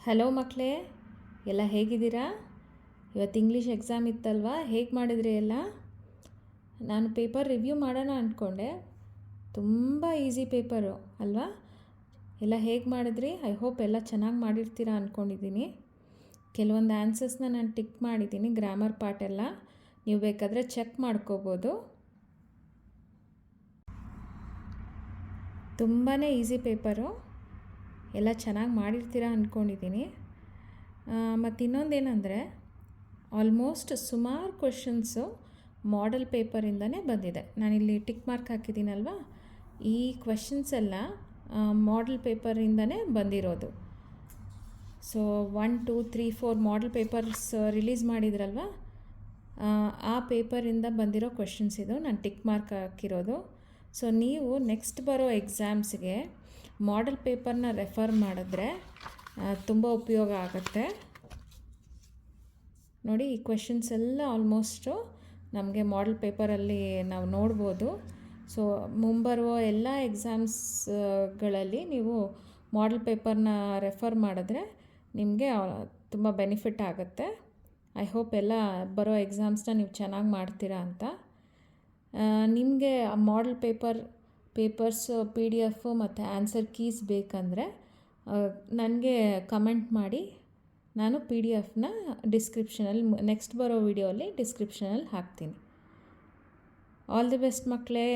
Hello ಮಕ್ಕಳೇ, ಎಲ್ಲ ಹೇಗಿದ್ದೀರಾ? ಇವತ್ತು ಇಂಗ್ಲೀಷ್ ಎಕ್ಸಾಮ್ ಇತ್ತಲ್ವಾ? ಹೇಗೆ ಮಾಡಿದ್ರಿ ಎಲ್ಲ? ನಾನು ಪೇಪರ್ ರಿವ್ಯೂ ಮಾಡೋಣ ಅಂದ್ಕೊಂಡೆ. ತುಂಬ ಈಸಿ ಪೇಪರು ಅಲ್ವಾ? ಎಲ್ಲ ಹೇಗೆ ಮಾಡಿದ್ರಿ? ಐ ಹೋಪ್ ಎಲ್ಲ ಚೆನ್ನಾಗಿ ಮಾಡಿರ್ತೀರಾ ಅಂದ್ಕೊಂಡಿದ್ದೀನಿ. ಕೆಲವೊಂದು ಆನ್ಸರ್ಸ್ನ ನಾನು ಟಿಕ್ ಮಾಡಿದ್ದೀನಿ, ಗ್ರಾಮರ್ ಪಾರ್ಟ್ ಎಲ್ಲ. ನೀವು ಬೇಕಾದರೆ ಚೆಕ್ ಮಾಡ್ಕೋಬೋದು. ತುಂಬಾ ಈಸಿ ಪೇಪರು, ಎಲ್ಲ ಚೆನ್ನಾಗಿ ಮಾಡಿರ್ತೀರಾ ಅಂದ್ಕೊಂಡಿದ್ದೀನಿ. ಮತ್ತು ಇನ್ನೊಂದೇನೆಂದರೆ, ಆಲ್ಮೋಸ್ಟ್ ಸುಮಾರು ಕ್ವೆಶನ್ಸು ಮಾಡೆಲ್ ಪೇಪರಿಂದನೇ ಬಂದಿದೆ. ನಾನಿಲ್ಲಿ ಟಿಕ್ ಮಾರ್ಕ್ ಹಾಕಿದ್ದೀನಲ್ವ, ಈ ಕ್ವೆಶನ್ಸ್ ಎಲ್ಲ ಮಾಡೆಲ್ ಪೇಪರಿಂದನೇ ಬಂದಿರೋದು. ಸೊ 1, 2, 3, 4 ಮಾಡೆಲ್ ಪೇಪರ್ಸ್ ರಿಲೀಸ್ ಮಾಡಿದ್ರಲ್ವ, ಆ ಪೇಪರಿಂದ ಬಂದಿರೋ ಕ್ವೆಶನ್ಸ್ ಇದು. ನಾನು ಟಿಕ್ ಮಾರ್ಕ್ ಹಾಕಿರೋದು. ಸೊ ನೀವು ನೆಕ್ಸ್ಟ್ ಬರೋ ಎಕ್ಸಾಮ್ಸ್ಗೆ ಮಾಡೆಲ್ ಪೇಪರ್ನ ರೆಫರ್ ಮಾಡಿದ್ರೆ ತುಂಬ ಉಪಯೋಗ ಆಗುತ್ತೆ. ನೋಡಿ, ಈ ಕ್ವೆಶನ್ಸ್ ಎಲ್ಲ ಆಲ್ಮೋಸ್ಟು ನಮಗೆ ಮಾಡೆಲ್ ಪೇಪರಲ್ಲಿ ನಾವು ನೋಡ್ಬೋದು. ಸೊ ಮುಂಬರುವ ಎಲ್ಲ ಎಕ್ಸಾಮ್ಸ್ಗಳಲ್ಲಿ ನೀವು ಮಾಡೆಲ್ ಪೇಪರ್ನ ರೆಫರ್ ಮಾಡಿದ್ರೆ ನಿಮಗೆ ತುಂಬ ಬೆನಿಫಿಟ್ ಆಗುತ್ತೆ. ಐ ಹೋಪ್ ಎಲ್ಲ ಬರೋ ಎಕ್ಸಾಮ್ಸ್ನ ನೀವು ಚೆನ್ನಾಗಿ ಮಾಡ್ತೀರಾ ಅಂತ. ನಿಮಗೆ ಆ ಮಾಡೆಲ್ ಪೇಪರ್ಸ್ PDF ಮತ್ತು ಆನ್ಸರ್ ಕೀಸ್ ಬೇಕಂದರೆ ನನಗೆ ಕಮೆಂಟ್ ಮಾಡಿ. ನಾನು PDFನ ಡಿಸ್ಕ್ರಿಪ್ಷನಲ್ಲಿ ನೆಕ್ಸ್ಟ್ ಬರೋ ವಿಡಿಯೋಲಿ ಡಿಸ್ಕ್ರಿಪ್ಷನಲ್ಲಿ ಹಾಕ್ತೀನಿ. ಆಲ್ ದಿ ಬೆಸ್ಟ್ ಮಕ್ಕಳೇ.